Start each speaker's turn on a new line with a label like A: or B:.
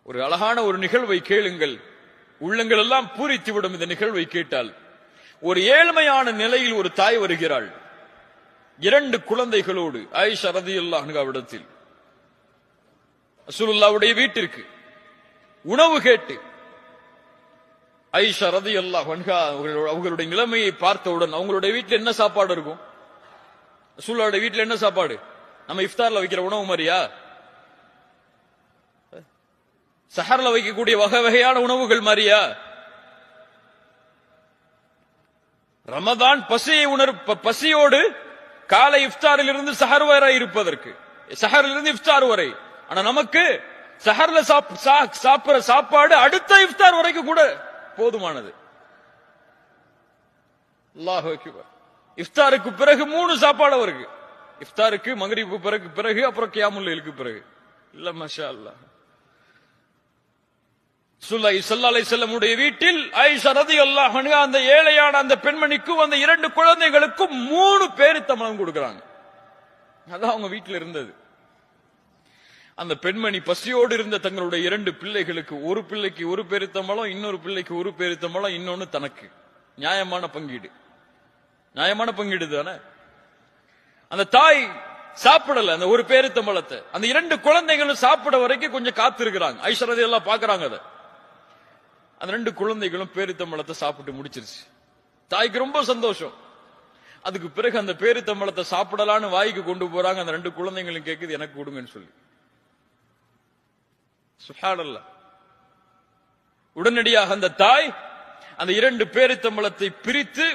A: ஒரு அழகான ஒரு நிகழ்வை கேளுங்கள், உள்ளங்கள் எல்லாம் பூரித்துவிடும் இந்த நிகழ்வை கேட்டால். ஒரு ஏழ்மையான நிலையில் ஒரு தாய் வருகிறாள் 2 குழந்தைகளோடு ஆயிஷா ரலியல்லாஹு அன்ஹாவிடத்தில். ரசூலுல்லாஹ்வுடைய வீட்டிற்கு உணவு கேட்டு ஆயிஷா ரலியல்லாஹு அன்ஹா அவங்களுடைய நிலைமையை பார்த்தவுடன், அவங்களுடைய வீட்டில் என்ன சாப்பாடு இருக்கும்? ரசூலுல்லாஹ்வுடைய வீட்டில் என்ன சாப்பாடு? நம்ம இஃப்தார்ல வைக்கிற உணவு மாதிரியா? சஹர்ல வைக்கக்கூடிய வகை வகையான உணவுகள் மாதிரியா? ரமதான் பசியோடு காலை இஃப்தாரில் இருந்து சஹர் வரை இருப்பதற்கு, சஹரில் இருந்து இஃப்தார் வரை. ஆனா நமக்கு சஹர்ல சாப்பிடுற சாப்பாடு அடுத்த இஃப்தார் வரைக்கும் கூட போதுமானது. அல்லாஹு அக்பர். இஃப்தாருக்கு பிறகு 3 சாப்பாடு வருது. இஃப்தாருக்கு மக்ரிபு பிறகு அப்புறம் கியாமுல் லைலுக்கு பிறகு. இல்ல மாஷா அல்லாஹ். ரசூலுல்லாஹி ஸல்லல்லாஹு அலைஹி வஸல்லம் உடைய வீட்டில் ஆயிஷா ரலியல்லாஹு அன்ஹா அந்த ஏழையான அந்த பெண்மணிக்கும் அந்த 2 குழந்தைகளுக்கும் 3 பேரித்தம்பழம் கொடுக்கறாங்க. அதான் அவங்க வீட்டில் இருந்தது. அந்த பெண்மணி பசியோடு இருந்த தங்களுடைய 2 பிள்ளைகளுக்கு, ஒரு பிள்ளைக்கு ஒரு பேரித்தம்பழம், இன்னொரு பிள்ளைக்கு ஒரு பேரித்தம்பழம், இன்னொன்னு தனக்கு. நியாயமான பங்கீடு, நியாயமான பங்கீடு தானே. அந்த தாய் சாப்பிடல அந்த ஒரு பேரித்தம்பழத்தை. அந்த 2 குழந்தைகளும் சாப்பிட வரைக்கும் கொஞ்சம் காத்து இருக்கிறாங்க. ஆயிஷா ரலியல்லாஹு பாக்குறாங்க அத. அந்த 2 குழந்தைகளும் பேரித்தம்பழத்தை சாப்பிட்டு முடிச்சிருச்சு. தாய்க்கு ரொம்ப சந்தோஷம். அதுக்கு பிறகு அந்த பேரித்தம்பழத்தை சாப்பிடலான்னு வாய்க்கு கொண்டு போறாங்க. அந்த 2 குழந்தைகளும் கேக்குது, எனக்கு கொடுங்கன்னு சொல்லி. சுப்ஹானல்லாஹ். உடனடியாக அந்த தாய் அந்த 2 பேரித்தம்பழத்தை பிரித்து